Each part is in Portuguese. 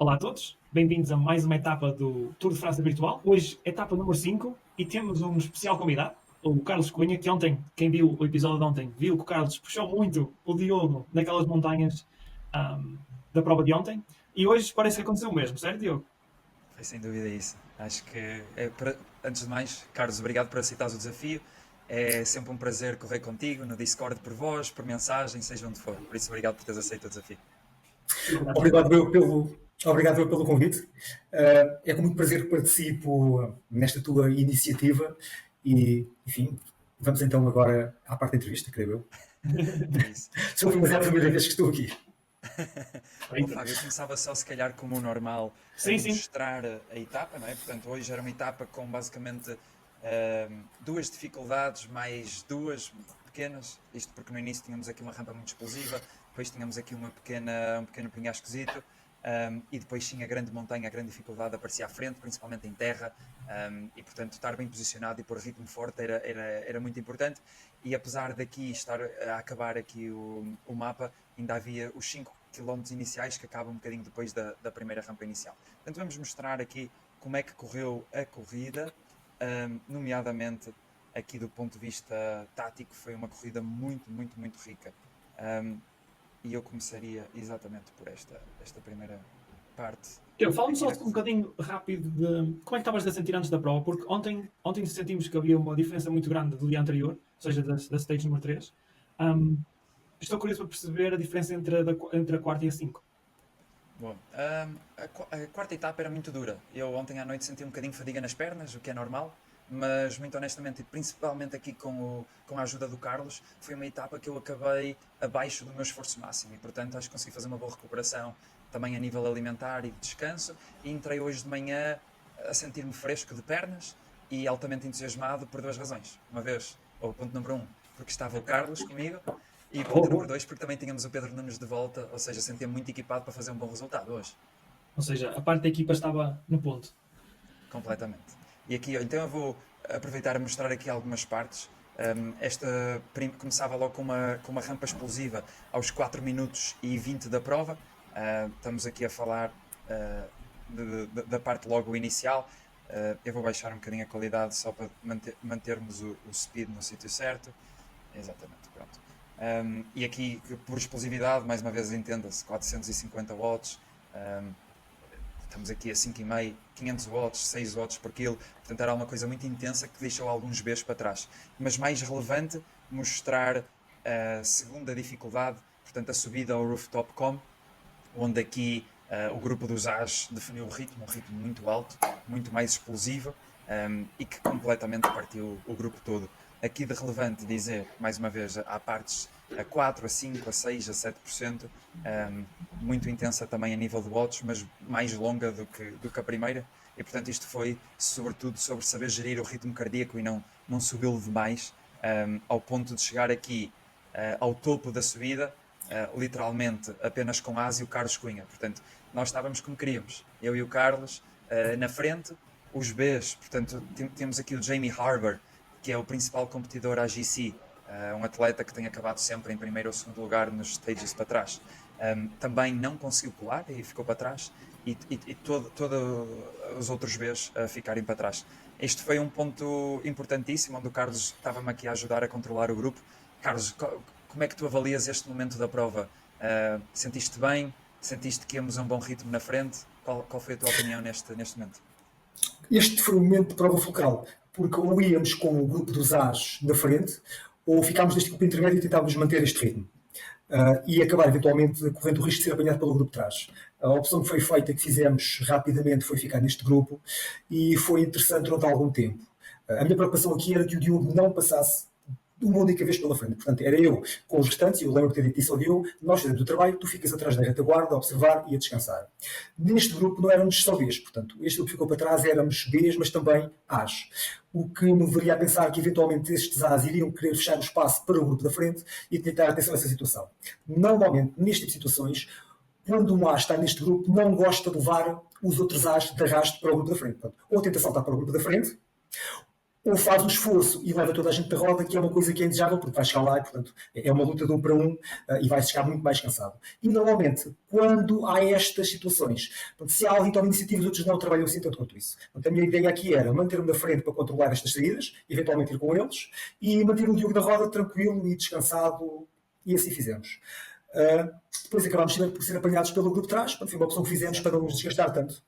Olá a todos, bem-vindos a mais uma etapa do Tour de França Virtual. Hoje, etapa número 5, e temos um especial convidado, o Carlos Cunha, que ontem, quem viu o episódio de ontem, viu que o Carlos puxou muito o Diogo naquelas montanhas da prova de ontem, e hoje parece que aconteceu o mesmo, certo, Diogo? Foi sem dúvida isso. Acho que, antes de mais, Carlos, obrigado por aceitares o desafio. É sempre um prazer correr contigo no Discord por voz, por mensagem, seja onde for. Por isso, obrigado por teres aceito o desafio. Obrigado obrigado eu pelo convite. É com muito prazer que participo nesta tua iniciativa e, enfim, vamos então agora à parte da entrevista, creio eu. É isso. Só foi a primeira vez que estou aqui. Bom, Fábio, eu começava só, se calhar, como o normal, a Sim, sim. mostrar a etapa, não é? Portanto, hoje era uma etapa com basicamente duas dificuldades, mais duas pequenas. Isto porque no início tínhamos aqui uma rampa muito explosiva, depois tínhamos aqui um pequeno penhascozito, e depois sim a grande montanha, a grande dificuldade aparecia à frente, principalmente em terra, e portanto estar bem posicionado e pôr ritmo forte era muito importante. E apesar daqui estar a acabar aqui o mapa, ainda havia os 5 km iniciais que acabam um bocadinho depois da primeira rampa inicial. Portanto, vamos mostrar aqui como é que correu a corrida, nomeadamente aqui do ponto de vista tático, foi uma corrida muito, muito, muito rica. E eu começaria exatamente por esta primeira parte. Eu falo-me só um bocadinho rápido de como é que estavas a sentir antes da prova, porque ontem sentimos que havia uma diferença muito grande do dia anterior, ou seja, da stage número 3. Estou curioso para perceber a diferença entre a quarta e a 5. Bom, a quarta etapa era muito dura. Eu ontem à noite senti um bocadinho de fadiga nas pernas, o que é normal, mas muito honestamente, e principalmente aqui com a ajuda do Carlos, foi uma etapa que eu acabei abaixo do meu esforço máximo e portanto acho que consegui fazer uma boa recuperação também a nível alimentar e de descanso, e entrei hoje de manhã a sentir-me fresco de pernas e altamente entusiasmado por duas razões. Uma vez, ou ponto número 1, porque estava o Carlos comigo, e ponto número 2, porque também tínhamos o Pedro Nunes de volta, ou seja, sentia-me muito equipado para fazer um bom resultado hoje. Ou seja, a parte da equipa estava no ponto. Completamente. E aqui, então eu vou aproveitar a mostrar aqui algumas partes. Começava logo com uma rampa explosiva aos 4 minutos e 20 da prova. Estamos aqui a falar da parte logo inicial. Eu vou baixar um bocadinho a qualidade só para mantermos o speed no sítio certo. Exatamente, pronto. E aqui, por explosividade, mais uma vez entenda-se, 450 watts. Estamos aqui a 5,5, 500 watts, 6 watts por quilo, portanto era uma coisa muito intensa que deixou alguns Bs para trás. Mas mais relevante, mostrar a segunda dificuldade, portanto a subida ao Rooftop Com, onde aqui o grupo dos As definiu um ritmo muito alto, muito mais explosivo, e que completamente partiu o grupo todo. Aqui de relevante dizer, mais uma vez, há partes a 4, a 5, a 6, a 7%, muito intensa também a nível de watts, mas mais longa do que a primeira, e portanto isto foi sobretudo sobre saber gerir o ritmo cardíaco e não subi-lo demais, ao ponto de chegar aqui ao topo da subida, literalmente apenas com As e o Carlos Cunha. Portanto, nós estávamos como queríamos, eu e o Carlos na frente, os Bs, portanto temos aqui o Jamie Harbour, que é o principal competidor à GC, um atleta que tem acabado sempre em primeiro ou segundo lugar nos stages para trás. Também não conseguiu colar e ficou para trás, e todos os outros Bs ficarem para trás. Este foi um ponto importantíssimo, onde o Carlos estava-me aqui a ajudar a controlar o grupo. Carlos, como é que tu avalias este momento da prova? Sentiste bem? Sentiste que íamos a um bom ritmo na frente? Qual foi a tua opinião neste momento? Este foi um momento de prova focal, porque ou íamos com o grupo dos As na frente, ou ficámos neste grupo intermédio e tentávamos manter este ritmo. E acabar eventualmente correndo o risco de ser apanhado pelo grupo de trás. A opção que foi feita, que fizemos rapidamente, foi ficar neste grupo e foi interessante durante algum tempo. A minha preocupação aqui era que o Diogo não passasse uma única vez pela frente. Portanto, era eu com os restantes, e eu lembro que ter dito isso ao Diogo, nós fazemos o trabalho, tu ficas atrás da retaguarda a observar e a descansar. Neste grupo não éramos só Bs, portanto, este grupo ficou para trás, éramos Bs, mas também As. O que me levaria a pensar que eventualmente estes As iriam querer fechar o espaço para o grupo da frente e tentar atenção a essa situação. Normalmente, neste tipo de situações, quando um A está neste grupo, não gosta de levar os outros As de arrasto para o grupo da frente. Portanto, ou tenta saltar para o grupo da frente, ou faz o esforço e leva toda a gente para a roda, que é uma coisa que é indesejável, porque vai chegar lá e, portanto, é uma luta de 1 para 1 e vai chegar muito mais cansado. E, normalmente, quando há estas situações, portanto, se há alguém que toma iniciativa, os outros não trabalham assim tanto quanto isso. Portanto, a minha ideia aqui era manter-me na frente para controlar estas saídas, eventualmente ir com eles, e manter o Diogo na roda tranquilo e descansado, e assim fizemos. Depois acabámos por ser apanhados pelo grupo de trás, portanto, foi uma opção que fizemos para não nos desgastar tanto.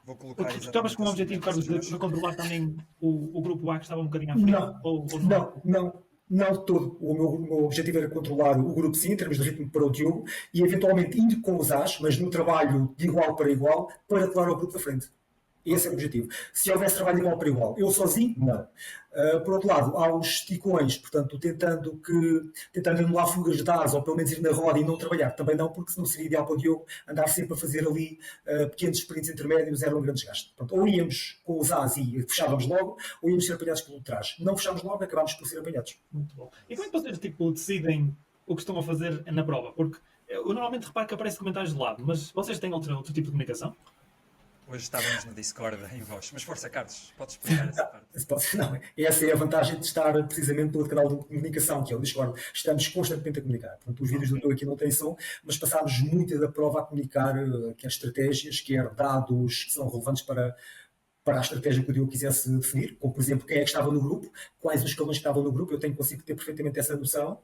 Vou colocar Tu estavas com o objetivo, Carlos, de controlar também o grupo A que estava um bocadinho à frente? Não, ou não de todo. O meu objetivo era controlar o grupo sim, em termos de ritmo para o Diogo, e eventualmente indo com os As, mas no trabalho de igual para igual, para colar o grupo da frente. Esse é o objetivo. Se houvesse trabalho igual para igual, eu sozinho, não. Por outro lado, há os esticões, portanto, tentando anular fugas de as, ou pelo menos ir na roda e não trabalhar, também não, porque senão seria ideal para o Diogo andar sempre a fazer ali pequenos sprints intermédios, era um grande desgaste. Portanto, ou íamos com os as e fechávamos logo, ou íamos ser apanhados pelo trás. Não fechámos logo, acabámos por ser apanhados. Muito bom. E como é que vocês decidem o que estão a fazer na prova? Porque eu normalmente reparo que aparece comentários de lado, mas vocês têm outro tipo de comunicação? Hoje estávamos no Discord em voz. Mas força, Carlos, podes explicar essa parte? Não, essa é a vantagem de estar precisamente no outro canal de comunicação, que é o Discord. Estamos constantemente a comunicar. Portanto, os vídeos do YouTube aqui não têm som, mas passámos muito da prova a comunicar quer estratégias, quer dados que são relevantes para a estratégia que o Diogo quisesse definir, como por exemplo quem é que estava no grupo, quais os escalões que estavam no grupo, eu consigo ter perfeitamente essa noção,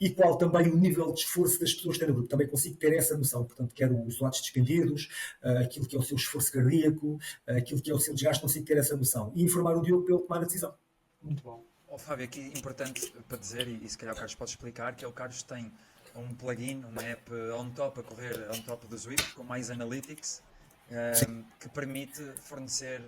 e qual também o nível de esforço das pessoas que têm no grupo, também consigo ter essa noção, portanto quero os watts despendidos, aquilo que é o seu esforço cardíaco, aquilo que é o seu desgaste, consigo ter essa noção, e informar o Diogo para ele tomar a decisão. Muito bom. Fábio, aqui importante para dizer, e se calhar o Carlos pode explicar, que é o Carlos tem um plugin, uma app on top a correr on top do Zwift, com mais analytics, que permite fornecer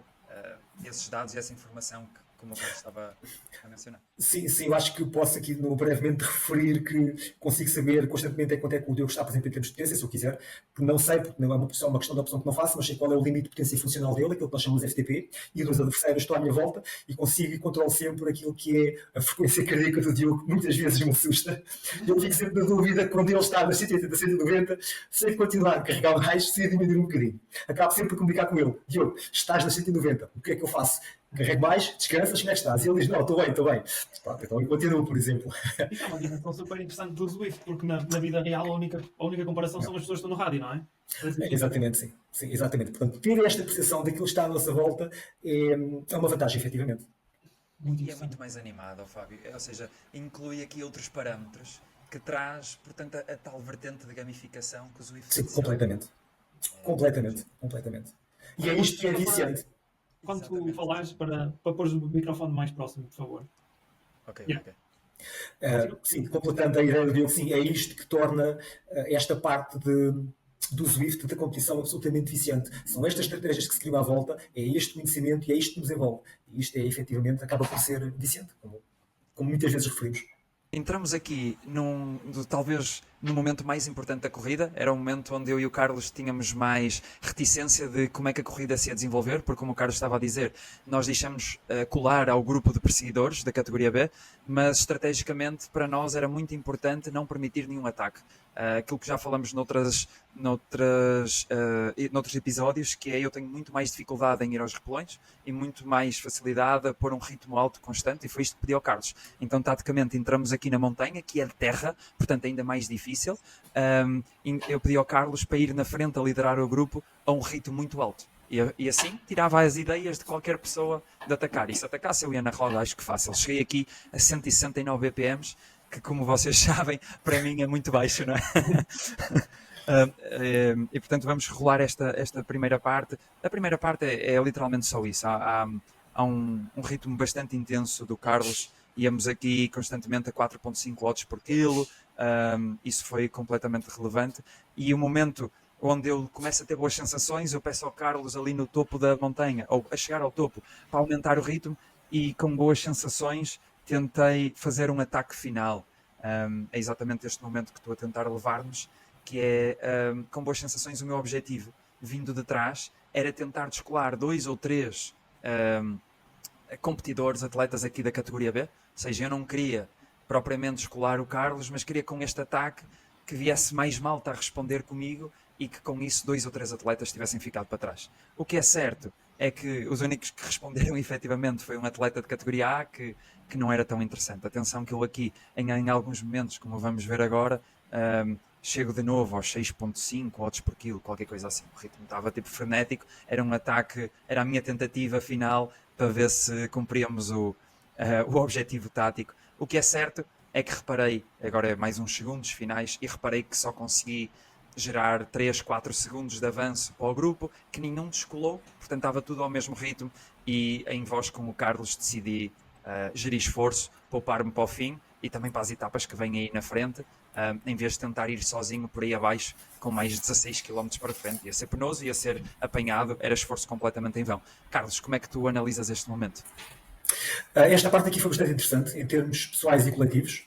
esses dados e essa informação que, como o Carlos estava a mencionar. Sim, eu acho que posso aqui brevemente referir que consigo saber constantemente quanto é que o Diogo está presente em termos de potência, se eu quiser, porque não sei, porque não é uma questão de opção que não faço, mas sei qual é o limite de potência funcional dele, aquilo que nós chamamos de FTP, e dos adversários estou à minha volta e consigo e controlo sempre aquilo que é a frequência cardíaca do Diogo, que muitas vezes me assusta. Eu fico sempre na dúvida quando ele está nas 180, 190, sei continuar a carregar mais, sei diminuir um bocadinho. Acabo sempre a comunicar com ele: Diogo, estás nas 190, o que é que eu faço? Carrego mais, descansas, como é que estás? E ele diz: não, estou bem. Pronto, então eu continuo, por exemplo. Isso é uma dimensão super interessante do Zwift, porque na vida real a única comparação são as pessoas que estão no rádio, não é? Exatamente, sim, exatamente. Portanto, ter esta percepção daquilo que está à nossa volta é uma vantagem, efetivamente. E é muito mais animado, Fábio, ou seja, inclui aqui outros parâmetros que traz, portanto, a tal vertente de gamificação que o Zwift Sim, completamente. E é isto que é viciante. Quando tu falares, para pôr o microfone mais próximo, por favor. Ok. Sim, completando a ideia do Diogo, sim, é isto que torna esta parte do Zwift, da competição, absolutamente viciante. São estas estratégias que se criam à volta, é este conhecimento e é isto que nos envolve. E isto efetivamente, acaba por ser viciante, como muitas vezes referimos. Entramos aqui talvez no momento mais importante da corrida. Era o momento onde eu e o Carlos tínhamos mais reticência de como é que a corrida se ia desenvolver, porque, como o Carlos estava a dizer, nós deixamos colar ao grupo de perseguidores da categoria B, mas estrategicamente para nós era muito importante não permitir nenhum ataque. Aquilo que já falamos noutros episódios, que é: eu tenho muito mais dificuldade em ir aos repelões e muito mais facilidade a pôr um ritmo alto constante, e foi isto que pedi ao Carlos. Então, taticamente, entramos aqui na montanha, que é de terra, portanto ainda mais difícil. Eu pedi ao Carlos para ir na frente a liderar o grupo a um ritmo muito alto. E assim tirava as ideias de qualquer pessoa de atacar. E se atacasse, eu ia na roda, acho que fácil. Cheguei aqui a 169 BPMs, que, como vocês sabem, para mim é muito baixo, não é? E portanto vamos rolar esta primeira parte. A primeira parte é literalmente só isso. Há um ritmo bastante intenso do Carlos. Íamos aqui constantemente a 4.5 watts por quilo. Isso foi completamente relevante. E o momento onde eu começo a ter boas sensações, eu peço ao Carlos ali no topo da montanha, ou a chegar ao topo, para aumentar o ritmo, e com boas sensações tentei fazer um ataque final. É exatamente este momento que estou a tentar levar-nos, que é, com boas sensações, o meu objetivo, vindo de trás, era tentar descolar 2 ou 3 competidores, atletas aqui da categoria B. Ou seja, eu não queria propriamente descolar o Carlos, mas queria, com este ataque, que viesse mais malta a responder comigo e que com isso 2 ou 3 atletas tivessem ficado para trás. O que é certo é que os únicos que responderam efetivamente foi um atleta de categoria A que não era tão interessante. Atenção que eu aqui, em alguns momentos, como vamos ver agora, chego de novo aos 6.5 odds por quilo, qualquer coisa assim. O ritmo estava tipo frenético, era um ataque, era a minha tentativa final para ver se cumpríamos o objetivo tático. O que é certo é que reparei, agora é mais uns segundos finais, e reparei que só consegui gerar 3, 4 segundos de avanço para o grupo, que nenhum descolou, portanto estava tudo ao mesmo ritmo, e em voz com o Carlos decidi gerir esforço, poupar-me para o fim e também para as etapas que vêm aí na frente, em vez de tentar ir sozinho por aí abaixo com mais 16 km para frente. Ia ser penoso, ia ser apanhado, era esforço completamente em vão. Carlos, como é que tu analisas este momento? Esta parte aqui foi bastante interessante, em termos pessoais e coletivos.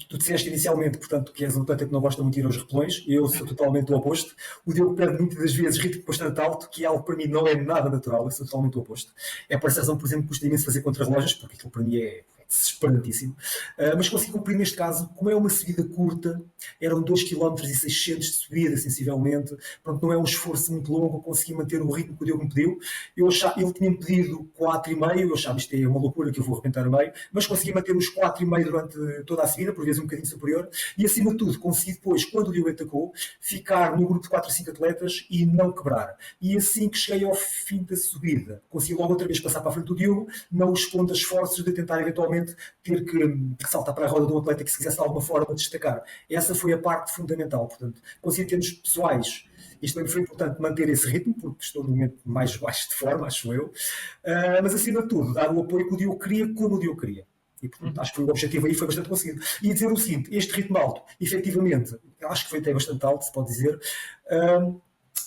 Tu disseste inicialmente, portanto, que és um atleta que não gosta muito de ir aos repelões. Eu sou totalmente o oposto. O Diogo perde muitas das vezes ritmo bastante alto, que é algo que para mim não é nada natural. Eu sou totalmente o oposto. É por essa razão, por exemplo, que custa imenso fazer contra-relógios, porque aquilo para mim é desesperantíssimo. Mas consegui cumprir neste caso, como é uma subida curta, eram 2,6 km de subida, sensivelmente. Pronto, não é um esforço muito longo, consegui manter o ritmo que o Diogo me pediu. Ele tinha-me pedido 4,5, eu achava isto é uma loucura que eu vou arrebentar a meio, mas consegui manter os 4,5 durante toda a subida, por vezes um bocadinho superior, e acima de tudo consegui depois, quando o Diogo atacou, ficar no grupo de 4 ou 5 atletas e não quebrar. E assim que cheguei ao fim da subida, consegui logo outra vez passar para a frente do Diogo, não expondo a esforços de tentar eventualmente ter que saltar para a roda de um atleta que se quisesse de alguma forma destacar. Essa foi a parte fundamental. Portanto, consegui, em termos pessoais, isto também foi importante manter esse ritmo, porque estou no momento mais baixo de forma, acho eu. Mas acima de tudo, dar o apoio que o Diogo queria, como o Diogo queria. E, portanto, acho que foi o objetivo aí, foi bastante conseguido. E dizer o seguinte, este ritmo alto, efetivamente, acho que foi até bastante alto, se pode dizer,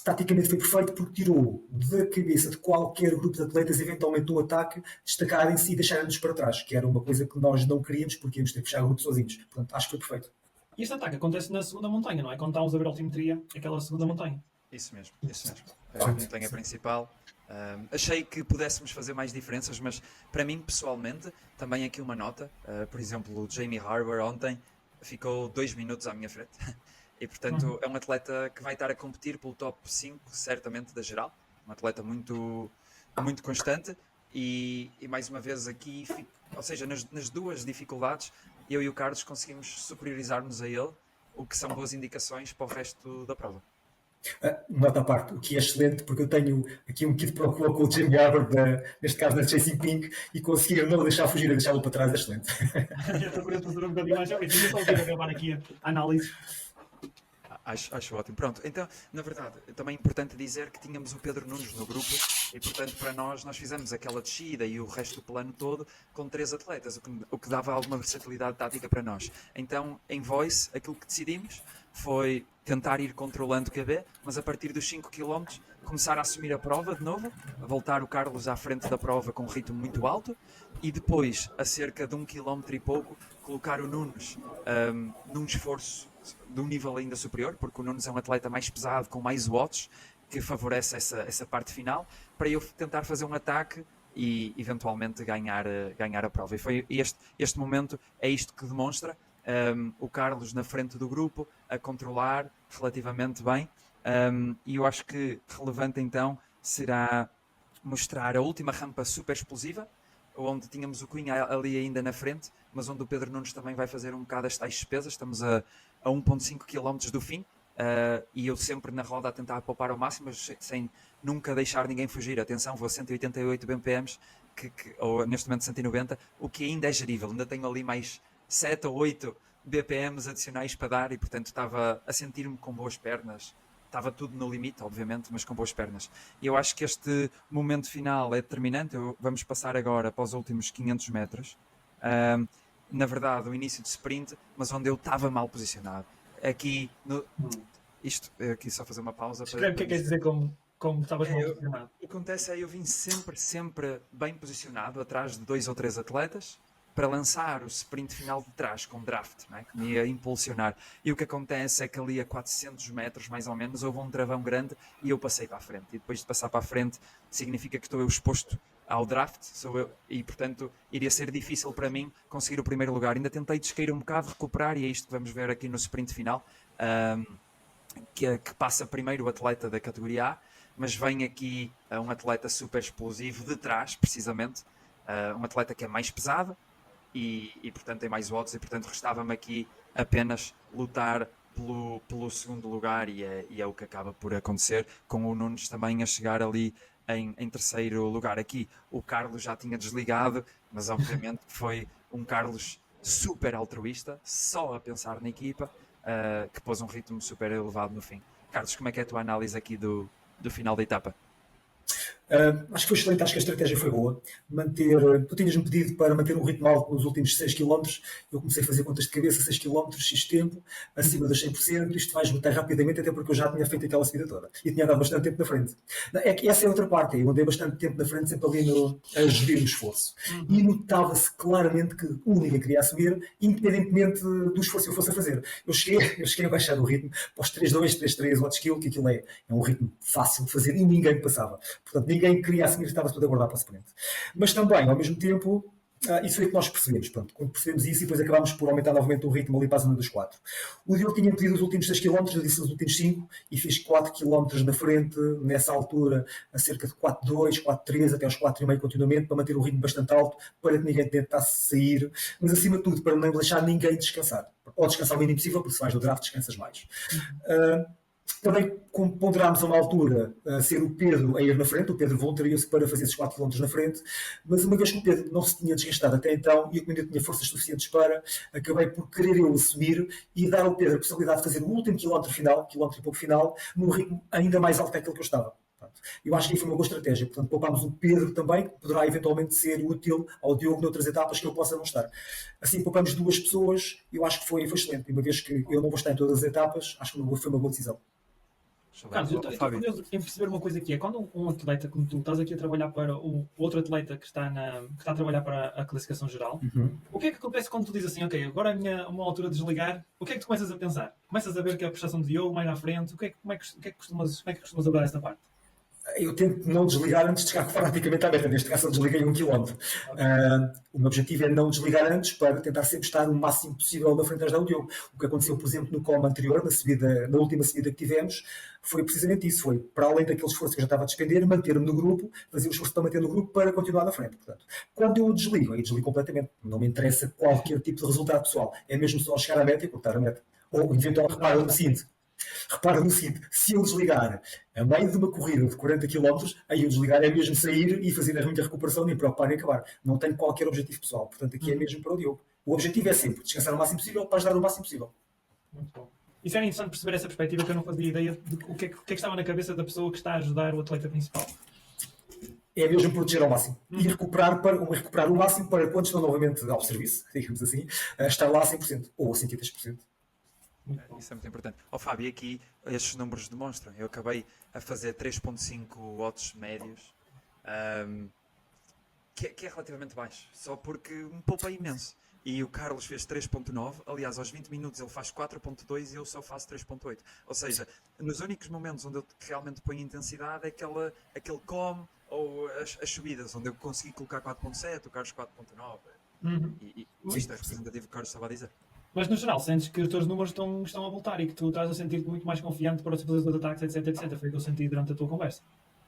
taticamente foi perfeito porque tirou da cabeça de qualquer grupo de atletas, eventualmente um ataque, destacarem-se e deixarem-nos para trás, que era uma coisa que nós não queríamos porque íamos ter que fechar o grupo sozinhos. Portanto, acho que foi perfeito. E este ataque acontece na segunda montanha, não é? Quando estávamos a ver a altimetria, aquela segunda montanha. Isso mesmo, isso mesmo. A montanha principal. Achei que pudéssemos fazer mais diferenças, mas para mim, pessoalmente, também aqui uma nota. Por exemplo, o Jamie Harbour ontem ficou 2 minutos à minha frente. E, portanto, é um atleta que vai estar a competir pelo top 5, certamente, da geral. Um atleta muito, muito constante. E mais uma vez aqui, ou seja, nas duas dificuldades, eu e o Carlos conseguimos superiorizar-nos a ele, o que são boas indicações para o resto da prova. Nota à parte, o que é excelente, porque eu tenho aqui um kit pro quo com o Jamie Harbour, neste caso da Chasing Pink, e conseguir não deixar fugir, a deixá-lo para trás, é excelente. Já estou curioso para saber um bocadinho mais sobre isso. Só ouvir acabar aqui a análise. Acho ótimo. Pronto, então, na verdade, também é importante dizer que tínhamos o Pedro Nunes no grupo e, portanto, para nós fizemos aquela descida e o resto do plano todo com 3 atletas, o que dava alguma versatilidade tática para nós. Então, em voice, aquilo que decidimos foi tentar ir controlando o QB, mas a partir dos 5 km começar a assumir a prova de novo, a voltar o Carlos à frente da prova com um ritmo muito alto e depois, a cerca de 1 km e pouco, colocar o Nunes num esforço de um nível ainda superior, porque o Nunes é um atleta mais pesado, com mais watts, que favorece essa parte final, para eu tentar fazer um ataque e eventualmente ganhar a prova. E foi este momento, é isto que demonstra o Carlos na frente do grupo, a controlar relativamente bem, e eu acho que relevante então será mostrar a última rampa super explosiva, onde tínhamos o Cunha ali ainda na frente, mas onde o Pedro Nunes também vai fazer um bocado as tais despesas. Estamos a 1,5 km do fim, e eu sempre na roda a tentar poupar ao máximo, mas sem nunca deixar ninguém fugir. Atenção, vou a 188 BPMs, ou neste momento 190, o que ainda é gerível. Ainda tenho ali mais 7 ou 8 BPMs adicionais para dar e, portanto, estava a sentir-me com boas pernas. Estava tudo no limite, obviamente, mas com boas pernas. E eu acho que este momento final é determinante. Vamos passar agora para os últimos 500 metros. Na verdade, o início de sprint, mas onde eu estava mal posicionado. Aqui, aqui só fazer uma pausa. Escreve o que é que queres dizer como estavas mal posicionado. O que acontece é que eu vim sempre bem posicionado, atrás de 2 ou 3 atletas, para lançar o sprint final de trás, com draft, não é? Que me ia impulsionar. E o que acontece é que ali a 400 metros, mais ou menos, houve um travão grande e eu passei para a frente. E depois de passar para a frente, significa que estou eu exposto ao draft, e portanto iria ser difícil para mim conseguir o primeiro lugar. Ainda tentei descair um bocado, recuperar, e é isto que vamos ver aqui no sprint final. que passa primeiro o atleta da categoria A, mas vem aqui um atleta super explosivo de trás, precisamente, um atleta que é mais pesado e portanto tem mais odds, e portanto restava-me aqui apenas lutar pelo segundo lugar, e é o que acaba por acontecer, com o Nunes também a chegar ali em terceiro lugar. Aqui o Carlos já tinha desligado, mas obviamente foi um Carlos super altruísta, só a pensar na equipa, que pôs um ritmo super elevado no fim. Carlos, como é que é a tua análise aqui do final da etapa? Acho que foi excelente, acho que a estratégia foi boa. Tu tinhas-me pedido para manter um ritmo alto nos últimos 6 km. Eu comecei a fazer contas de cabeça, 6 km, X tempo, acima dos 100%. Isto vai esgotar rapidamente, até porque eu já tinha feito aquela subida toda e tinha dado bastante tempo na frente. É que essa é outra parte, eu andei bastante tempo na frente, sempre ali a gerir o esforço. E notava-se claramente que o ninguém queria assumir, independentemente do esforço que eu fosse a fazer. Eu cheguei a baixar o ritmo para os 3,2, 3,3 watts kill, que aquilo é um ritmo fácil de fazer e ninguém passava. Portanto, ninguém queria assumir, estava tudo a guardar para a frente. Mas também, ao mesmo tempo, isso foi o que nós percebemos. Pronto, quando percebemos isso, e depois acabámos por aumentar novamente o ritmo ali para a zona dos 4. O Diogo tinha pedido os últimos 6 km, eu disse os últimos 5, e fiz 4 km na frente, nessa altura, a cerca de 4,2, 4,3, até aos 4,5 continuamente, para manter o ritmo bastante alto, para que ninguém tentasse sair, mas acima de tudo, para não deixar ninguém descansar. Ou descansar o mínimo possível, porque se vais no draft, descansas mais. Também ponderámos a uma altura ser o Pedro a ir na frente. O Pedro voluntariou-se para fazer esses 4 km na frente, mas uma vez que o Pedro não se tinha desgastado até então e eu ainda tinha forças suficientes para, acabei por querer eu assumir e dar ao Pedro a possibilidade de fazer o último quilómetro final, quilómetro e pouco final, num ritmo ainda mais alto daquele que eu estava. Eu acho que foi uma boa estratégia. Portanto, poupámos o Pedro também, que poderá eventualmente ser útil ao Diogo noutras etapas que eu possa não estar. Assim, poupamos 2 pessoas. Eu acho que foi excelente. Uma vez que eu não vou estar em todas as etapas, acho que foi uma boa decisão. Carlos, eu estou curioso em perceber uma coisa aqui. É quando um atleta, como tu, estás aqui a trabalhar para o outro atleta que está a trabalhar para a classificação geral, o que é que acontece quando tu dizes assim, ok, agora é uma altura de desligar, o que é que tu começas a pensar? Começas a ver que a prestação de Diogo mais à frente, como é que costumas abordar esta parte? Eu tento não desligar antes de chegar praticamente à meta. Neste caso, eu desliguei 1 km. O meu objetivo é não desligar antes para tentar sempre estar o máximo possível na frente do Diogo. O que aconteceu, por exemplo, no call anterior, na última subida que tivemos, foi precisamente isso. Foi, para além daquele esforço que eu já estava a despender, manter-me no grupo, fazer o esforço para manter no grupo para continuar na frente. Portanto, quando eu desligo, aí desligo completamente. Não me interessa qualquer tipo de resultado pessoal. É mesmo só chegar à meta e cortar a meta. Ou, eventualmente, repara no seguinte, se eu desligar a meio de uma corrida de 40 km, aí eu desligar é mesmo sair e fazer a muita recuperação, nem preocupar em acabar. Não tenho qualquer objetivo pessoal. Portanto, aqui é mesmo para o Diogo. O objetivo é sempre descansar o máximo possível para ajudar o máximo possível. Muito bom. Isso era interessante perceber essa perspectiva, que eu não fazia ideia de o que é que estava na cabeça da pessoa que está a ajudar o atleta principal. É mesmo proteger ao máximo. E recuperar o máximo para quando estão novamente ao serviço, digamos assim, estar lá a 100% ou a 110%. Isso é muito importante. Fábio, aqui estes números demonstram. Eu acabei a fazer 3.5 watts médios, que é relativamente baixo, só porque me poupa imenso. E o Carlos fez 3.9, aliás, aos 20 minutos ele faz 4.2 e eu só faço 3.8. Ou seja, nos únicos momentos onde eu realmente ponho intensidade é aquele come ou as subidas, onde eu consegui colocar 4.7, o Carlos 4.9. E isto é representativo do que o Carlos estava a dizer. Mas no geral, sentes que os teus números estão a voltar e que tu estás a sentir-te muito mais confiante para fazer os ataques, etc. Foi o que eu senti durante a tua conversa.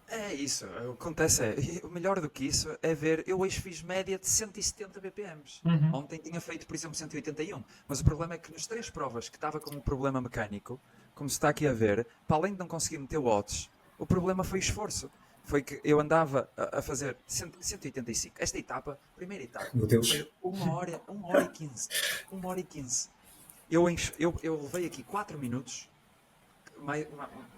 É isso, o que acontece o melhor do que isso é ver, eu hoje fiz média de 170 BPMs, ontem tinha feito por exemplo 181, mas o problema é que nas 3 provas que estava com um problema mecânico, como se está aqui a ver, para além de não conseguir meter watts, o problema foi o esforço, foi que eu andava a fazer 185, esta etapa, primeira etapa, Meu Deus. foi 1 hora e 15, eu levei aqui 4 minutos,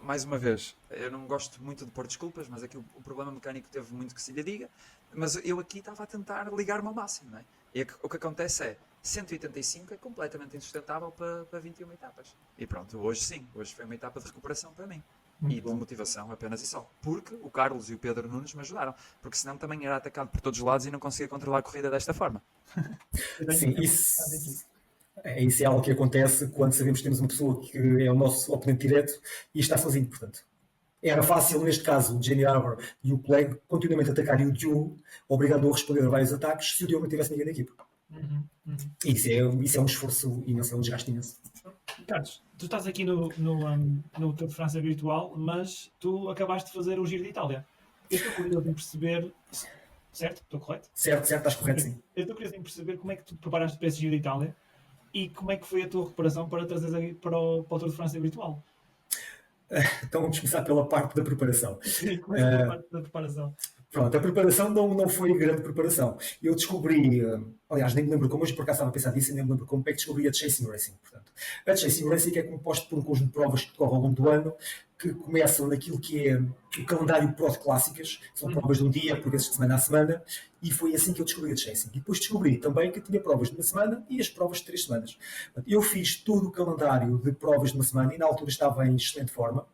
mais uma vez, eu não gosto muito de pôr desculpas, mas aqui o problema mecânico teve muito que se lhe diga, mas eu aqui estava a tentar ligar-me ao máximo, não é? E o que acontece é, 185 é completamente insustentável para 21 etapas. E pronto, hoje foi uma etapa de recuperação para mim. E de motivação apenas e só. Porque o Carlos e o Pedro Nunes me ajudaram. Porque senão também era atacado por todos os lados e não conseguia controlar a corrida desta forma. Sim, isso é algo que acontece quando sabemos que temos uma pessoa que é o nosso oponente direto e está sozinho, portanto. Era fácil, neste caso, o Jamie Arbor e o colega continuamente atacarem o Diogo, obrigando-o a responder a vários ataques, se o Diogo não tivesse ninguém na equipe. Isso é um esforço imenso, é um desgaste imenso. Carlos, tu estás aqui no Tour de França virtual, mas tu acabaste de fazer o Giro de Itália. Eu estou curioso em perceber, certo? Estou correto? Certo, certo, estás correto, sim. Eu estou curioso em perceber como é que tu te preparaste para esse Giro de Itália e como é que foi a tua recuperação para trazeres para o Tour de França virtual. Então vamos começar pela parte da preparação. Sim, começa pela parte da preparação. Pronto, a preparação não foi grande preparação. Eu descobri, aliás, nem me lembro como, hoje por acaso estava a pensar nisso, e nem me lembro como é que descobri a Chasing Racing. Portanto, a Chasing Racing é composto por um conjunto de provas que decorrem ao longo do ano, que começam naquilo que é o calendário Pro de clássicas, que são provas de um dia, por vezes de semana a semana, e foi assim que eu descobri a Chasing. E depois descobri também que tinha provas de uma semana e as provas de 3 semanas. Portanto, eu fiz todo o calendário de provas de uma semana e na altura estava em excelente forma.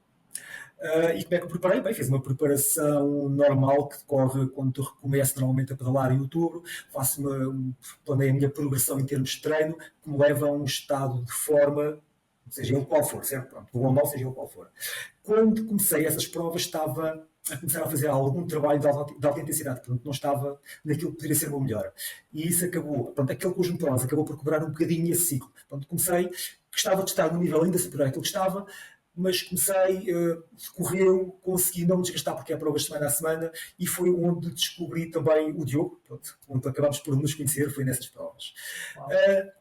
E como é que eu preparei? Bem, fiz uma preparação normal que decorre quando recomeço normalmente a pedalar em outubro, planeio a minha progressão em termos de treino, que me leva a um estado de forma, seja ele qual for, certo? Pronto, bom ou mau, seja ele qual for. Quando comecei essas provas, estava a começar a fazer algum trabalho de alta intensidade, portanto não estava naquilo que poderia ser o meu melhor. E isso acabou, pronto, aquele conjunto de provas acabou por quebrar um bocadinho esse ciclo. Portanto, comecei, gostava de estar no nível ainda superior àquilo que estava, mas comecei, decorreu, consegui não me desgastar porque é provas de semana a semana e foi onde descobri também o Diogo, pronto, onde acabámos por nos conhecer, foi nessas provas.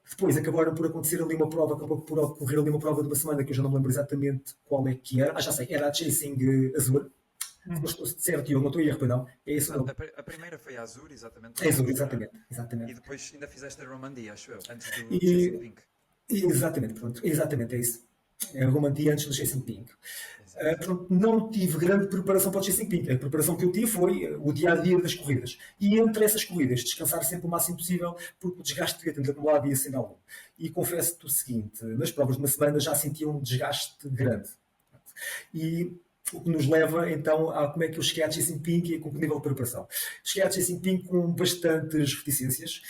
Depois acabaram por acontecer ali uma prova, acabou por ocorrer ali uma prova de uma semana que eu já não me lembro exatamente qual é que era. Já sei, era a Chasing Azul. Não estou certo, Diogo, não estou a erro, não. É isso não. A primeira foi a Azul, exatamente. É Azul, exatamente. E depois ainda fizeste a Romandie, acho eu, antes do E, Chasing Pink. Exatamente, pronto, exatamente, é isso. É a Romandie antes do Chasing Pink. Portanto, não tive grande preparação para o Chasing Pink. A preparação que eu tive foi o dia a dia das corridas. E entre essas corridas, descansar sempre o máximo possível, porque o desgaste que eu tinha acumulado ia sendo algum. E confesso-te o seguinte: nas provas de uma semana já sentia um desgaste grande. E o que nos leva então a como é que eu cheguei à Chasing Pink e com que nível de preparação. Cheguei à Chasing Pink com bastantes reticências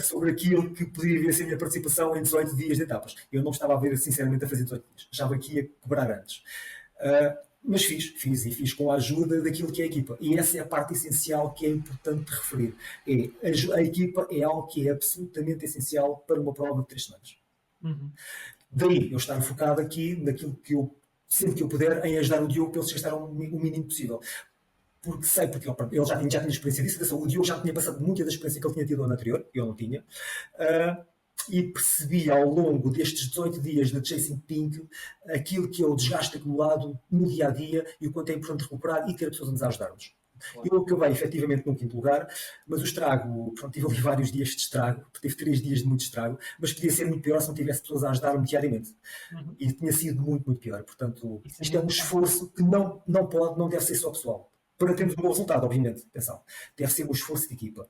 sobre aquilo que poderia vir a ser a minha participação em 18 dias de etapas. Eu não estava a ver sinceramente a fazer 18 dias, achava que ia quebrar antes. Mas fiz com a ajuda daquilo que é a equipa. E essa é a parte essencial que é importante referir. A equipa é algo que é absolutamente essencial para uma prova de 3 semanas. Daí eu estar focado aqui naquilo que eu, sempre que eu puder, em ajudar o Diogo para ele se gastar o mínimo possível. Porque sei, porque ele já tinha experiência disso, o Diogo já tinha passado muita da experiência que ele tinha tido no ano anterior, eu não tinha. E percebi ao longo destes 18 dias da Chasing Pink aquilo que é o desgaste acumulado no dia a dia e o quanto é importante recuperar e ter pessoas a nos ajudar-nos. Claro. Eu acabei efetivamente no 5º lugar, mas o estrago, pronto, tive ali vários dias de estrago, tive 3 dias de muito estrago, mas podia ser muito pior se não tivesse pessoas a ajudar-me diariamente. E tinha sido muito, muito pior. Portanto, isto é um esforço que não deve ser só pessoal. Para termos um bom resultado, obviamente, atenção, deve ser um esforço de equipa.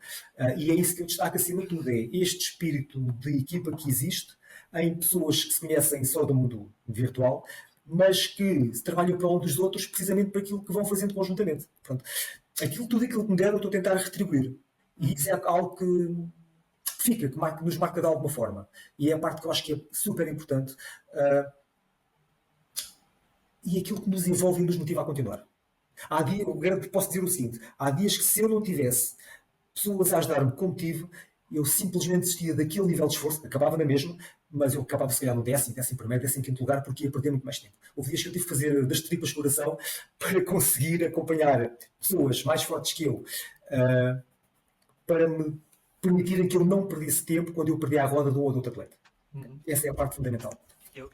E é isso que eu destaco acima de tudo, é este espírito de equipa que existe em pessoas que se conhecem só do mundo virtual, mas que trabalham para um dos outros precisamente para aquilo que vão fazendo conjuntamente. Pronto. Tudo aquilo que me deram, eu estou a tentar retribuir. E isso é algo que fica, que nos marca de alguma forma. E é a parte que eu acho que é super importante. E aquilo que nos envolve e nos motiva a continuar. Há dias, eu posso dizer o seguinte: há dias que se eu não tivesse pessoas a ajudar-me como tive, eu simplesmente desistia daquele nível de esforço, acabava na mesma, mas eu acabava se calhar no 11º, 15º lugar, porque ia perder muito mais tempo. Houve dias que eu tive que fazer das tripas de coração para conseguir acompanhar pessoas mais fortes que eu, para me permitirem que eu não perdesse tempo quando eu perdia a roda de um ou de outro atleta. Essa é a parte fundamental.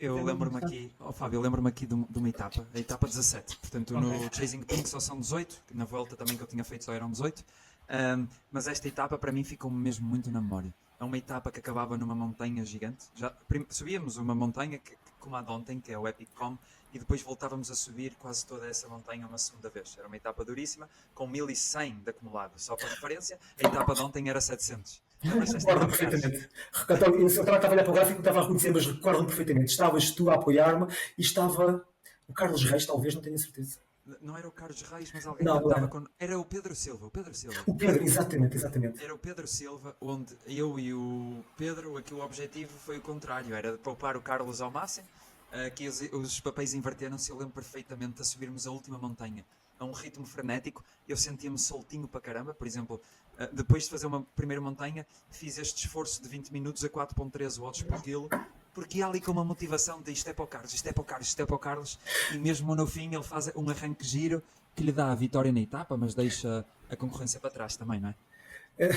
Eu lembro-me aqui, Fábio, eu lembro-me aqui de uma etapa, a etapa 17. Portanto, no Chasing Pink só são 18, na volta também que eu tinha feito só eram 18. Mas esta etapa para mim ficou mesmo muito na memória. É uma etapa que acabava numa montanha gigante. Subíamos uma montanha como a de ontem, que é o Epic Com, e depois voltávamos a subir quase toda essa montanha uma segunda vez. Era uma etapa duríssima, com 1100 de acumulado. Só para referência, a etapa de ontem era 700. Recordo-me perfeitamente. Eu estava a olhar para o gráfico, estava a reconhecer, mas recordo-me perfeitamente. Estavas tu a apoiar-me e estava o Carlos Reis, talvez, não tenho certeza. Não era o Carlos Reis, mas alguém estava com... Era o Pedro Silva. O Pedro, exatamente. Era o Pedro Silva, onde eu e o Pedro, aqui o objetivo foi o contrário, era de poupar o Carlos ao máximo. Aqui os papéis inverteram-se, eu lembro perfeitamente a subirmos a última montanha a um ritmo frenético, eu sentia-me soltinho para caramba. Por exemplo, depois de fazer uma primeira montanha, fiz este esforço de 20 minutos a 4.13 watts por quilo, porque ia ali com uma motivação de isto é para o Carlos, isto é para o Carlos, isto é para o Carlos, e mesmo no fim ele faz um arranque giro que lhe dá a vitória na etapa, mas deixa a concorrência para trás também, não é?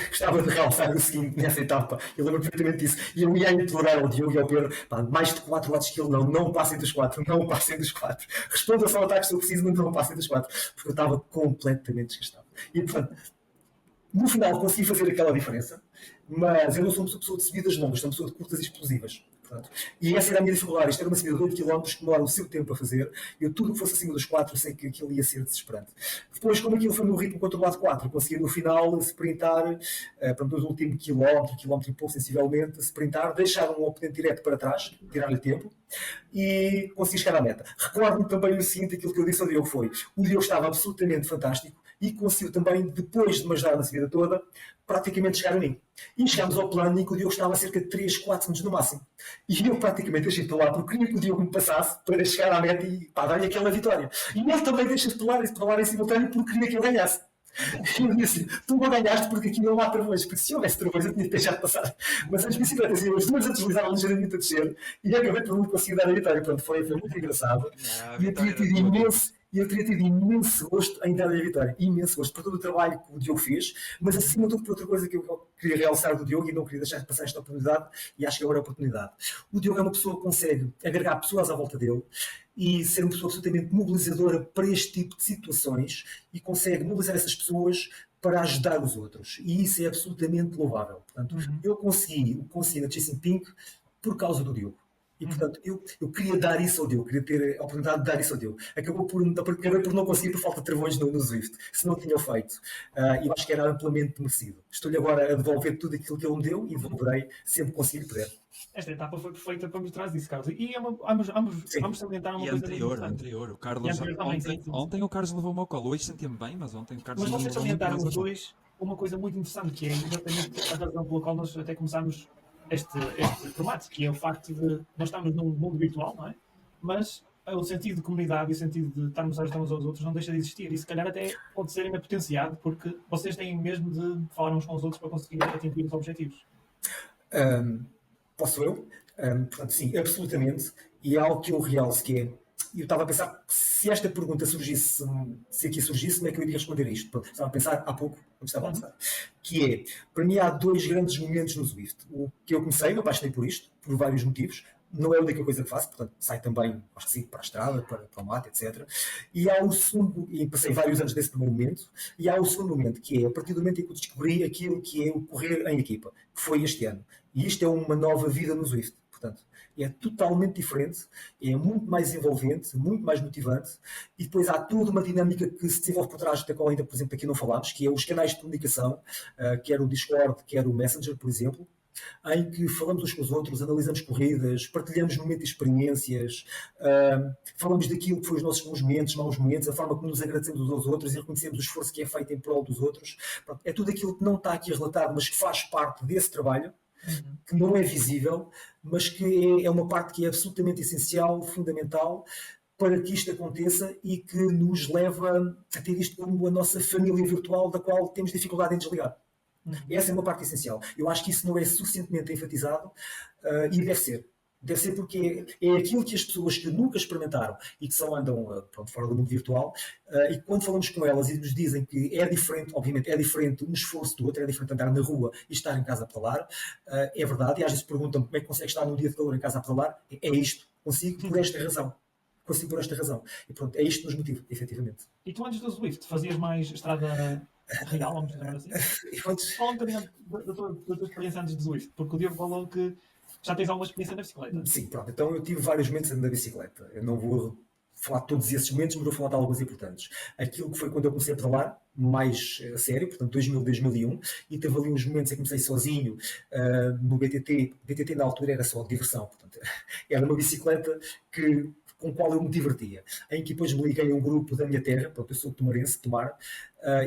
Gostava de realçar o seguinte nessa etapa, eu lembro perfeitamente disso, e eu ia implorar ao Diogo e ao Pedro, pá, mais de 4 lados que ele, não passem dos 4, não passem dos 4, respondam só ao ataque se eu preciso, mas não passem dos 4, porque eu estava completamente desgastado. E, portanto, no final consegui fazer aquela diferença, mas eu não sou uma pessoa de subidas longas, sou uma pessoa de curtas e explosivas. Portanto, e essa era a minha dificuldade. Isto era uma subida de 8 km que demora o seu tempo a fazer. Eu, tudo que fosse acima dos 4, sei que aquilo ia ser desesperante. Depois, como aquilo foi no ritmo controlado 4, consegui no final sprintar, para o último quilómetro e pouco, sensivelmente, sprintar, deixar um oponente direto para trás, tirar-lhe tempo, e consegui chegar à meta. Recordo-me também o seguinte, aquilo que eu disse ao Diogo foi, o Diogo estava absolutamente fantástico, e conseguiu também, depois de me ajudar na subida toda, praticamente chegar a mim. E chegámos ao plano em que o Diogo estava a cerca de 3, 4 segundos no máximo. E eu praticamente deixei de pedalar porque queria que o Diogo me passasse para chegar à meta e dar-lhe aquela vitória. E ele também deixa de pedalar em simultâneo porque queria que ele ganhasse. E eu disse, tu não ganhaste porque aqui não há travões, porque se houvesse travões eu tinha de deixar de passar. Mas as bicicletas iam as duas a deslizaram ligeiramente a descer e acabei por não conseguir dar a vitória. Portanto, foi muito engraçado. E eu teria tido imenso gosto em dar-lhe a vitória. Imenso gosto por todo o trabalho que o Diogo fez, mas acima de tudo por outra coisa que eu queria realçar do Diogo e não queria deixar de passar esta oportunidade, e acho que agora é a oportunidade. O Diogo é uma pessoa que consegue agregar pessoas à volta dele e ser uma pessoa absolutamente mobilizadora para este tipo de situações e consegue mobilizar essas pessoas para ajudar os outros. E isso é absolutamente louvável. Portanto, eu consegui na Chasing Pink por causa do Diogo. E, portanto, eu queria dar isso ao Diogo, queria ter a oportunidade de dar isso ao Diogo. Acabei por não conseguir por falta de travões no Zwift, se não tinha feito. Eu acho que era amplamente merecido. Estou-lhe agora a devolver tudo aquilo que ele me deu e devolverei sempre que conseguir puder. Esta etapa foi perfeita para mostrar isso, Carlos. E vamos salientar uma e coisa anterior, o Carlos, também, ontem o Carlos levou-me ao colo, hoje senti-me bem, mas ontem o Carlos... Mas vocês salientaram os dois uma coisa muito interessante, que é exatamente a razão pela qual nós até começámos este formato, que é o facto de nós estamos num mundo virtual, não é? Mas o sentido de comunidade e o sentido de estarmos a ajudar uns aos outros não deixa de existir. E se calhar até pode ser ainda potenciado, porque vocês têm mesmo de falar uns com os outros para conseguir atingir os objetivos. Posso eu? Portanto, sim, absolutamente. E é algo que eu realço, que é... Eu estava a pensar, se esta pergunta surgisse, se aqui surgisse, como é que eu iria responder a isto? Pronto, estava a pensar há pouco, quando estava a pensar. Que é, para mim há dois grandes momentos no Zwift. O que eu comecei, me apaixonei por isto, por vários motivos. Não é a única coisa que faço, portanto, saio também, acho que sim, para a estrada, para o mato, etc. E há o segundo, e passei vários anos desse primeiro momento, e há o segundo momento, que é a partir do momento em que eu descobri aquilo que é o correr em equipa, que foi este ano. E isto é uma nova vida no Zwift. Portanto, é totalmente diferente, é muito mais envolvente, muito mais motivante, e depois há toda uma dinâmica que se desenvolve por trás, da qual ainda, por exemplo, aqui não falámos, que é os canais de comunicação, quer o Discord, quer o Messenger, por exemplo, em que falamos uns com os outros, analisamos corridas, partilhamos momentos e experiências, falamos daquilo que foi os nossos bons momentos, maus momentos, a forma como nos agradecemos uns aos outros e reconhecemos o esforço que é feito em prol dos outros. Pronto, é tudo aquilo que não está aqui relatado, mas que faz parte desse trabalho, que não é visível, mas que é uma parte que é absolutamente essencial, fundamental, para que isto aconteça e que nos leva a ter isto como a nossa família virtual, da qual temos dificuldade em desligar. Essa é uma parte essencial. Eu acho que isso não é suficientemente enfatizado e deve ser. Deve ser porque é aquilo que as pessoas que nunca experimentaram e que só andam fora do mundo virtual, e quando falamos com elas e nos dizem que é diferente, obviamente é diferente um esforço do outro, é diferente andar na rua e estar em casa a pedalar, é verdade, e às vezes perguntam como é que consegue estar num dia de calor em casa a pedalar, é isto, consigo por esta razão. Consigo por esta razão. E pronto, é isto que nos motiva, efetivamente. E tu antes do Zwift fazias mais estrada real, vamos chamar assim? Fala um bocadinho da tua experiência antes do Zwift, porque o Diogo falou que já tens alguma experiência na bicicleta. Sim, pronto. Então eu tive vários momentos na bicicleta. Eu não vou falar de todos esses momentos, mas vou falar de alguns importantes. Aquilo que foi quando eu comecei a pedalar, mais a sério, portanto 2000, 2001, e teve ali uns momentos em que comecei sozinho no BTT. BTT na altura era só diversão, portanto era uma bicicleta com a qual eu me divertia, em que depois me liguei a um grupo da minha terra, pronto, eu sou tomarense, Tomar,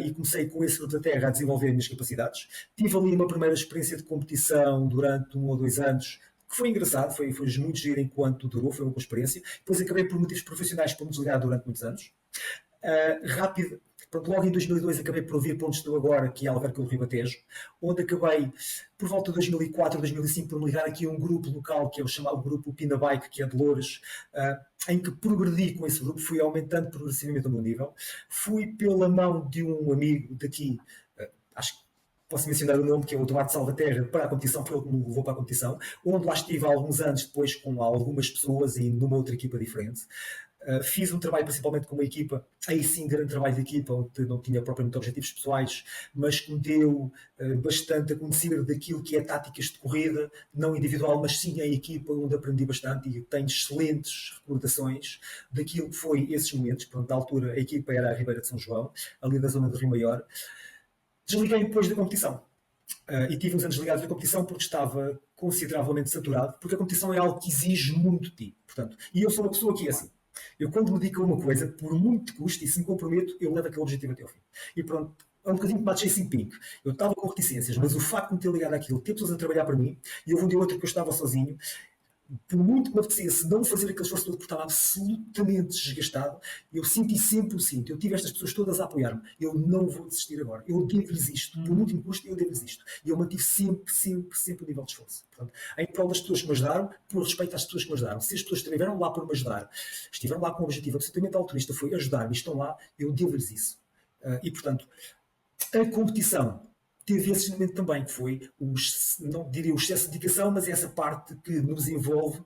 e comecei com esse grupo da terra a desenvolver as minhas capacidades. Tive ali uma primeira experiência de competição durante 1 ou 2 anos, que foi engraçado, foi muito giro enquanto durou, foi uma boa experiência. Depois acabei por motivos profissionais por me desligar durante muitos anos. Pronto, logo em 2002 acabei por vir para onde estou agora, que é Alverca do Ribatejo, onde acabei por volta de 2004, 2005 por me ligar aqui a um grupo local que é o chamado grupo Pina Bike, que é de Loures, em que progredi com esse grupo, fui aumentando progressivamente o meu nível. Fui pela mão de um amigo daqui, acho que posso mencionar o nome, que é o Duarte Salvaterra, para a competição, foi ele que me levou para a competição, onde lá estive há alguns anos depois com algumas pessoas e numa outra equipa diferente. Fiz um trabalho principalmente com uma equipa, aí sim, grande trabalho de equipa, onde não tinha propriamente objetivos pessoais, mas que me deu bastante a conhecer daquilo que é táticas de corrida, não individual, mas sim em equipa, onde aprendi bastante e tenho excelentes recordações daquilo que foi esses momentos. Portanto, na altura a equipa era a Ribeira de São João, ali da zona de Rio Maior. Desliguei depois da competição. E tive uns anos ligados da competição porque estava consideravelmente saturado, porque a competição é algo que exige muito de ti. Portanto, e eu sou uma pessoa que é assim. Eu, quando me dedico a uma coisa, por muito que custe, e se me comprometo, eu levo aquele objetivo até ao fim. E pronto, é um bocadinho como a Chasing Pink. Eu estava com reticências, mas o facto de me ter ligado àquilo, ter pessoas a trabalhar para mim, e houve um dia ou outro que eu estava sozinho, por muito que me apetecesse não fazer aquele esforço todo, porque estava absolutamente desgastado, eu senti sempre o seguinte: eu tive estas pessoas todas a apoiar-me, eu não vou desistir agora, eu devo-lhes isto, por muito que me custe, eu devo-lhes isto. E eu mantive sempre o nível de esforço. Portanto, em prol das pessoas que me ajudaram, por respeito às pessoas que me ajudaram. Se as pessoas estiveram lá por me ajudar, estiveram lá com um objetivo absolutamente altruísta, foi ajudar-me e estão lá, eu devo-lhes isso. E, portanto, a competição teve esse momento também, que foi, não diria o excesso de dedicação, mas essa parte que nos envolve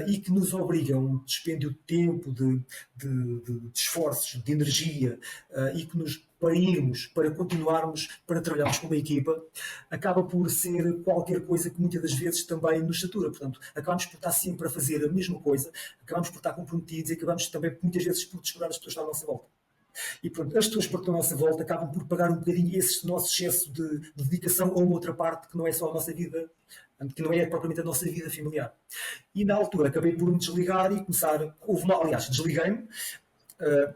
e que nos obriga a um dispêndio de tempo, de esforços, de energia e que nos para irmos, para continuarmos, para trabalharmos como uma equipa, acaba por ser qualquer coisa que muitas das vezes também nos satura. Portanto, acabamos por estar sempre a fazer a mesma coisa, acabamos por estar comprometidos e acabamos também muitas vezes por descurar as pessoas que estão à nossa volta. E pronto, as pessoas que estão à nossa volta acabam por pagar um bocadinho esse nosso excesso de dedicação a uma outra parte que não é só a nossa vida, que não é propriamente a nossa vida familiar. E na altura acabei por me desligar e começar. Aliás, desliguei-me,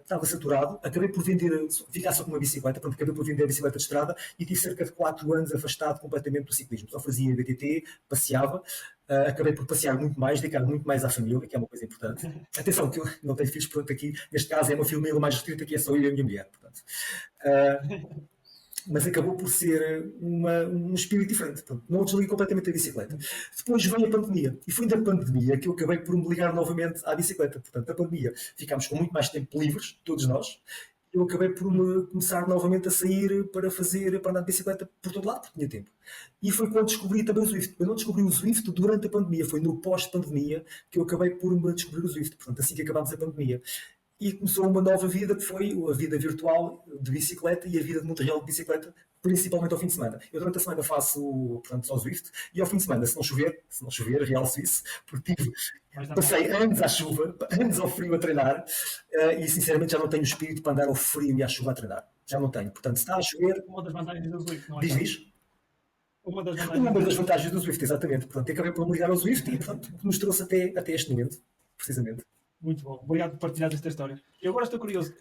estava saturado, acabei por ficar só com uma bicicleta, pronto, acabei por vender a bicicleta de estrada e tive cerca de 4 anos afastado completamente do ciclismo. Só fazia BTT, passeava, acabei por passear muito mais, dedicar muito mais à família, que é uma coisa importante. Atenção, que eu não tenho filhos, portanto, aqui, neste caso, é uma família mais restrita, que é só eu e a minha mulher, portanto. Mas acabou por ser um espírito diferente. Portanto, não desliguei completamente a bicicleta. Depois veio a pandemia. E foi da pandemia que eu acabei por me ligar novamente à bicicleta. Portanto, a pandemia, ficámos com muito mais tempo livres, todos nós. Eu acabei por me começar novamente a sair para andar de bicicleta por todo lado, porque tinha tempo. E foi quando descobri também o Zwift. Eu não descobri o Zwift durante a pandemia, foi no pós-pandemia que eu acabei por me descobrir o Zwift. Portanto, assim que acabámos a pandemia. E começou uma nova vida, que foi a vida virtual de bicicleta e a vida de mundo real de bicicleta, principalmente ao fim de semana. Eu durante a semana faço, portanto, só Zwift, e ao fim de semana, se não chover, real suíço, porque passei anos à chuva, anos ao frio a treinar, e sinceramente já não tenho espírito para andar ao frio e à chuva a treinar. Já não tenho. Portanto, se está a chover... Uma das vantagens do Zwift, não é? Diz? Uma das vantagens do Zwift, exatamente. Portanto, acabei por me ligar ao Zwift e, portanto, nos trouxe até este momento, precisamente. Muito bom. Obrigado por partilhar esta história. Eu agora estou curioso,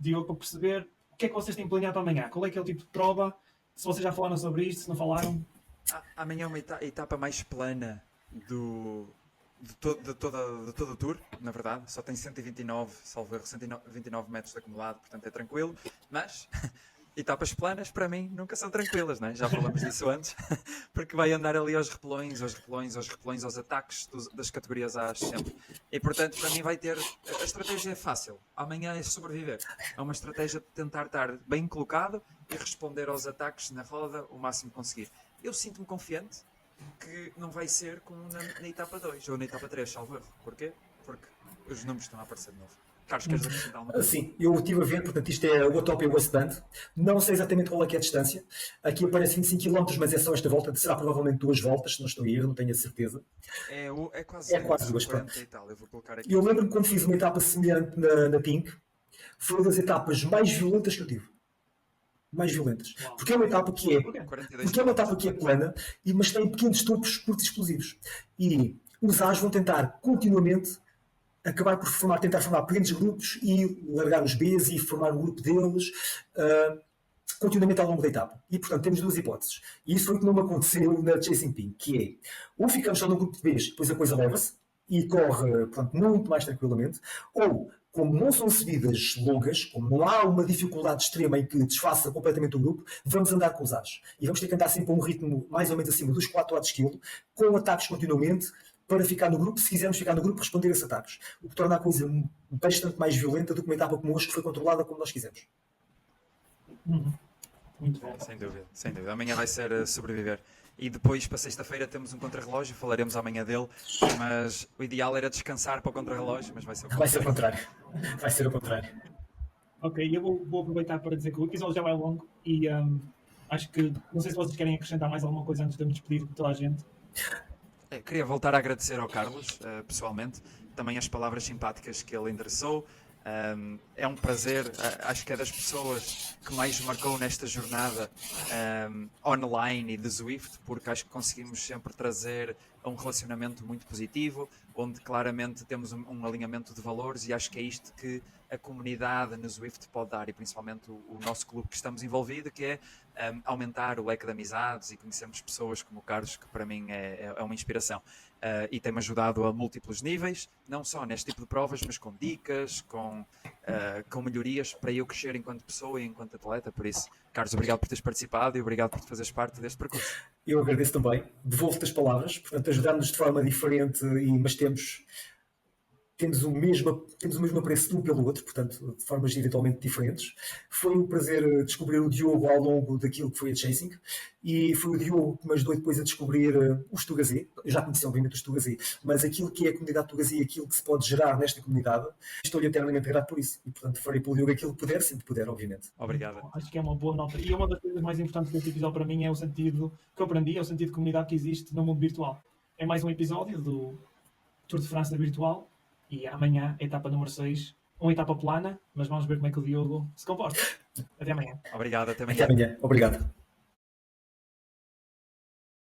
Diogo, para perceber o que é que vocês têm planeado para amanhã. Qual é que é o tipo de prova? Se vocês já falaram sobre isto, se não falaram. Amanhã é uma etapa mais plana de todo o Tour, na verdade. Só tem 129, salvo erro, 129 metros de acumulado, portanto é tranquilo. Mas etapas planas, para mim, nunca são tranquilas, não é? Já falamos disso antes. Porque vai andar ali aos repelões, aos ataques das categorias A sempre. E, portanto, para mim vai ter... A estratégia é fácil. Amanhã é sobreviver. É uma estratégia de tentar estar bem colocado e responder aos ataques na roda o máximo que conseguir. Eu sinto-me confiante que não vai ser como na etapa 2 ou na etapa 3, salvo erro. Porquê? Porque os números estão a aparecer de novo. Carlos, queres acrescentar alguma coisa? Sim, eu estive a ver, portanto, isto é o Utopia Wasteland. Não sei exatamente qual é que é a distância. Aqui aparece 25 km, mas é só esta volta. Será provavelmente 2 voltas, se não estou a erro, não tenho a certeza. É quase 2, 40 e tal. Eu vou colocar aqui. Eu lembro-me quando fiz uma etapa semelhante na Pink, foi uma das etapas mais violentas que eu tive. Mais violentas. Uau. Porque é uma etapa que é... Porque é uma etapa que é plana, mas tem pequenos topos curtos explosivos. E os As vão tentar continuamente acabar por tentar formar pequenos grupos e largar os Bs e formar o grupo deles continuamente ao longo da etapa. E, portanto, temos 2 hipóteses. E isso foi o que não me aconteceu na Chasing Pink, que é, ou ficamos só no grupo de Bs, depois a coisa leva-se, e corre, portanto, muito mais tranquilamente, ou como não são subidas longas, como não há uma dificuldade extrema em que desfaça completamente o grupo, vamos andar com os ares. E vamos ter que andar sempre a um ritmo mais ou menos acima dos 4 horas de quilo, com ataques continuamente, para ficar no grupo, se quisermos ficar no grupo, responder a esses ataques. O que torna a coisa bastante mais violenta do que uma etapa como hoje, que foi controlada como nós quisemos. Muito bom. Sem dúvida, sem dúvida. Amanhã vai ser sobreviver. E depois, para sexta-feira, temos um contrarrelógio, falaremos amanhã dele, mas o ideal era descansar para o contrarrelógio, mas vai ser o Vai ser o contrário. contrário. Vai ser o contrário. Ok, eu vou aproveitar para dizer que o episódio já vai longo e acho que, não sei se vocês querem acrescentar mais alguma coisa antes de eu me despedir de toda a gente. Queria voltar a agradecer ao Carlos, pessoalmente, também as palavras simpáticas que ele endereçou. É um prazer, acho que é das pessoas que mais marcou nesta jornada online e de Zwift, porque acho que conseguimos sempre trazer um relacionamento muito positivo, onde claramente temos um alinhamento de valores, e acho que é isto que a comunidade no Zwift pode dar, e principalmente o nosso clube que estamos envolvido, que é aumentar o leque de amizades e conhecermos pessoas como o Carlos, que para mim é uma inspiração. E tem-me ajudado a múltiplos níveis, não só neste tipo de provas, mas com dicas, com melhorias para eu crescer enquanto pessoa e enquanto atleta. Por isso, Carlos, obrigado por teres participado e obrigado por fazeres parte deste percurso. Eu agradeço também, devolvo-te as palavras, portanto, ajudar-nos de forma diferente, mas temos o mesmo apreço de um pelo outro, portanto, de formas eventualmente diferentes. Foi um prazer descobrir o Diogo ao longo daquilo que foi a Chasing, e foi o Diogo que me ajudou depois a descobrir o Estugazê. Eu já conhecia, obviamente, o Estugazê, mas aquilo que é a comunidade Estugazê e aquilo que se pode gerar nesta comunidade, estou-lhe eternamente grato por isso. E, portanto, farei pelo Diogo aquilo que puder, sempre puder, obviamente. Obrigado. Acho que é uma boa nota. E uma das coisas mais importantes deste episódio para mim é o sentido que eu aprendi, é o sentido de comunidade que existe no mundo virtual. É mais um episódio do Tour de França virtual. E amanhã, etapa número 6, uma etapa plana, mas vamos ver como é que o Diogo se comporta. Até amanhã. Obrigado, até amanhã. Até amanhã. Obrigado.